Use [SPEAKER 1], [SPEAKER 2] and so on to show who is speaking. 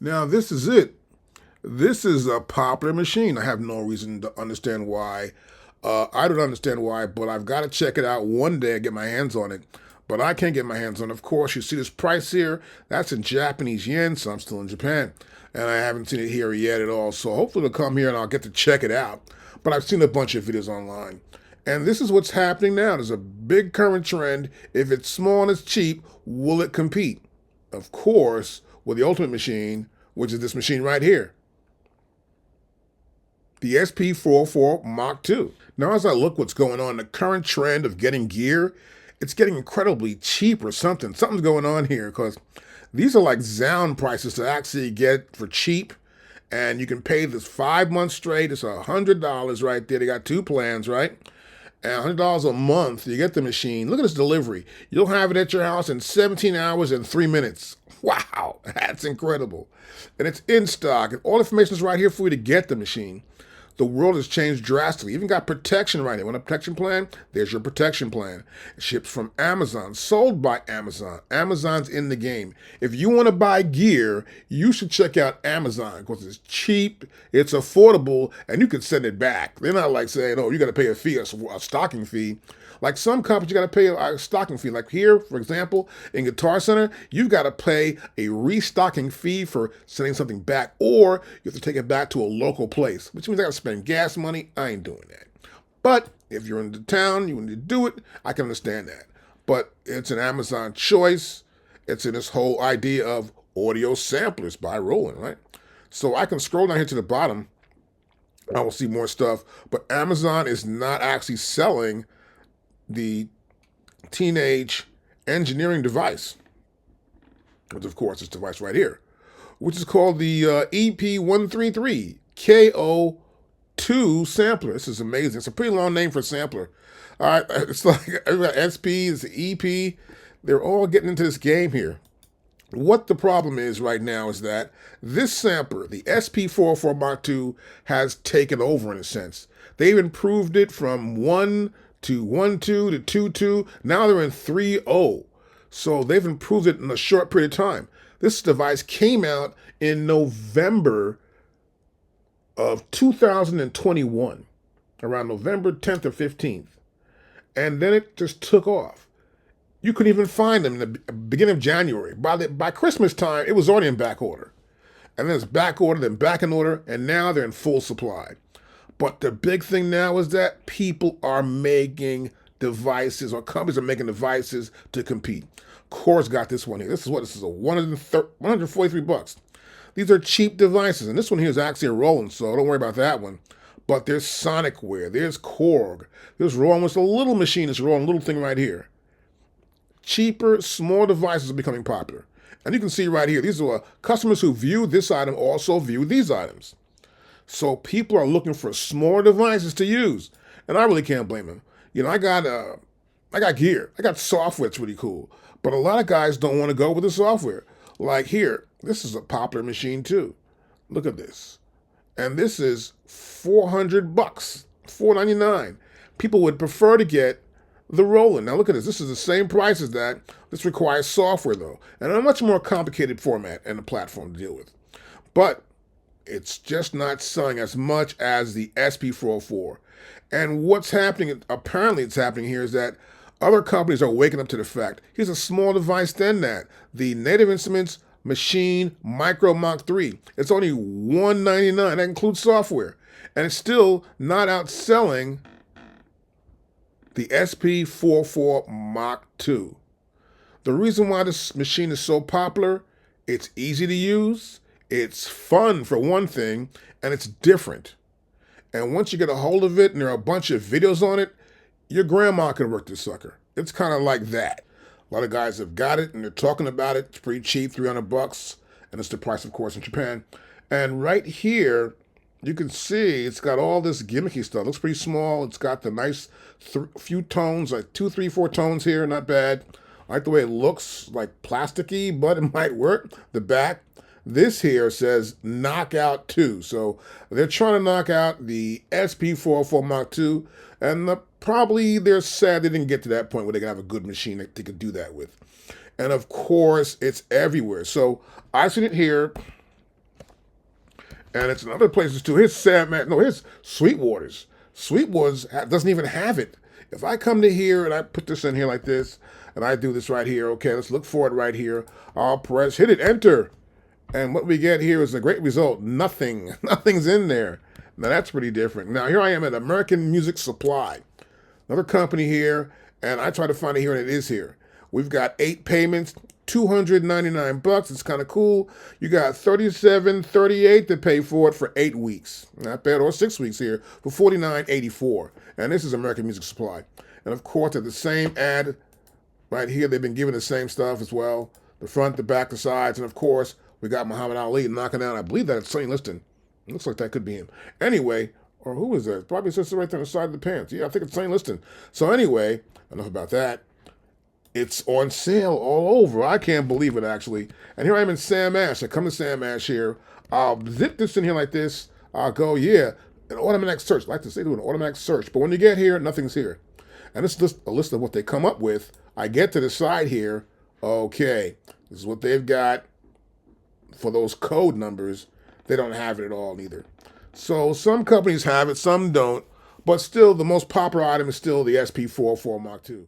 [SPEAKER 1] Now this is it. This is a popular machine. I have no reason to understand why. I don't understand why, but I've got to check it out one day and get my hands on it. But I can't get my hands on it. Of course, you see this price here. That's in Japanese yen, so I'm still in Japan. And I haven't seen it here yet at all. So hopefully it'll come here and I'll get to check it out. But I've seen a bunch of videos online. And this is what's happening now. There's a big current trend. If it's small and it's cheap, will it compete? Of course, with the ultimate machine, which is this machine right here, the SP404 Mark II. Now, as I look what's going on, the current trend of getting gear, it's getting incredibly cheap or something. Something's going on here because these are like Zound prices to actually get for cheap. And you can pay this 5 months straight. It's $100 right there. They got two plans, right? And $100 a month, you get the machine. Look at this delivery. You'll have it at your house in 17 hours and 3 minutes. Wow, that's incredible. And it's in stock. And all information is right here for you to get the machine. The world has changed drastically. Even got protection right here. Want a protection plan? There's your protection plan. It ships from Amazon, sold by Amazon. Amazon's in the game. If you want to buy gear, you should check out Amazon because it's cheap, it's affordable, and you can send it back. They're not like saying, oh, you got to pay a fee, a stocking fee. Like some companies, you got to pay a stocking fee. Like here, for example, in Guitar Center, you've got to pay a restocking fee for sending something back, or you have to take it back to a local place, which means I got to spend gas money. I ain't doing that. But if you're in the town, you want to do it, I can understand that. But it's an Amazon choice. It's in this whole idea of audio samplers by Roland, right? So I can scroll down here to the bottom. I will see more stuff. But Amazon is not actually selling the teenage engineering device, which of course is this device right here, which is called the EP133 KO2 sampler. This is amazing. It's a pretty long name for a sampler. All right, it's like SP, it's EP. They're all getting into this game here. What the problem is right now is that this sampler, the SP404 Mark II, has taken over in a sense. They've improved it from 1 to 1.2 to 2.2. Now they're in 3.0. So they've improved it in a short period of time. This device came out in November of 2021, around November 10th or 15th. And then it just took off. You couldn't even find them in the beginning of January. By Christmas time, it was already in back order. And then it's back order, then back in order, and now they're in full supply. But the big thing now is that people are making devices, or companies are making devices to compete. Core's got this one here. This is a 143 bucks. These are cheap devices, and this one here is actually a Roland, so don't worry about that one. But there's Sonicware, there's Korg, there's Roland, it's a little machine, it's a Roland, little thing right here. Cheaper, small devices are becoming popular. And you can see right here, these are customers who view this item also view these items. So people are looking for smaller devices to use, and I really can't blame them. You know, I got gear, I got software. It's really cool, but a lot of guys don't want to go with the software. Like here, this is a popular machine too. Look at this, and this is 400 bucks, 499. People would prefer to get the Roland. Now look at this. This is the same price as that. This requires software though, and a much more complicated format and a platform to deal with. But it's just not selling as much as the SP404. And what's happening, apparently it's happening here, is that other companies are waking up to the fact, here's a small device than that. The Native Instruments Machine Micro Mark III. It's only $199. That includes software. And it's still not outselling the SP404 Mark II. The reason why this machine is so popular, it's easy to use, it's fun for one thing, and it's different. And once you get a hold of it and there are a bunch of videos on it, your grandma can work this sucker. It's kind of like that. A lot of guys have got it and they're talking about it. It's pretty cheap, 300 bucks, and it's the price, of course, in Japan. And right here, you can see it's got all this gimmicky stuff. It looks pretty small. It's got the nice few tones, like 2, 3, 4 tones here, not bad. I like the way it looks, like plasticky, but it might work. The back. This here says Knockout 2. So they're trying to knock out the SP404 Mark II, and probably they're sad they didn't get to that point where they can have a good machine that they could do that with. And of course, it's everywhere. So I've seen it here. And it's in other places too. Here's Sam, no, here's Sweetwater's. Sweetwater's doesn't even have it. If I come to here and I put this in here like this, and I do this right here, okay, let's look for it right here. I'll press, hit it, enter. And what we get here is a great result. Nothing. Nothing's in there. Now that's pretty different. Now here I am at American Music Supply, another company here, and I try to find it here, and it is here. We've got 8 payments, $299. It's kind of cool. You got $37.38 to pay for it for 8 weeks. Not bad. Or 6 weeks here for $49.84. And this is American Music Supply. And of course, at the same ad right here, they've been giving the same stuff as well. The front, the back, the sides, and of course, we got Muhammad Ali knocking down. I believe that's Sonny Liston. Looks like that could be him. Anyway, or who is that? Probably says it right there on the side of the pants. Yeah, I think it's Sonny Liston. So anyway, enough about that. It's on sale all over. I can't believe it, actually. And here I am in Sam Ash. I come to Sam Ash here. I'll zip this in here like this. I'll go, yeah, an automatic search. I like to say do an automatic search. But when you get here, nothing's here. And this is a list of what they come up with. I get to the side here. Okay, this is what they've got for those code numbers. They don't have it at all either. So some companies have it, some don't. But still, the most popular item is still the SP404 Mark II.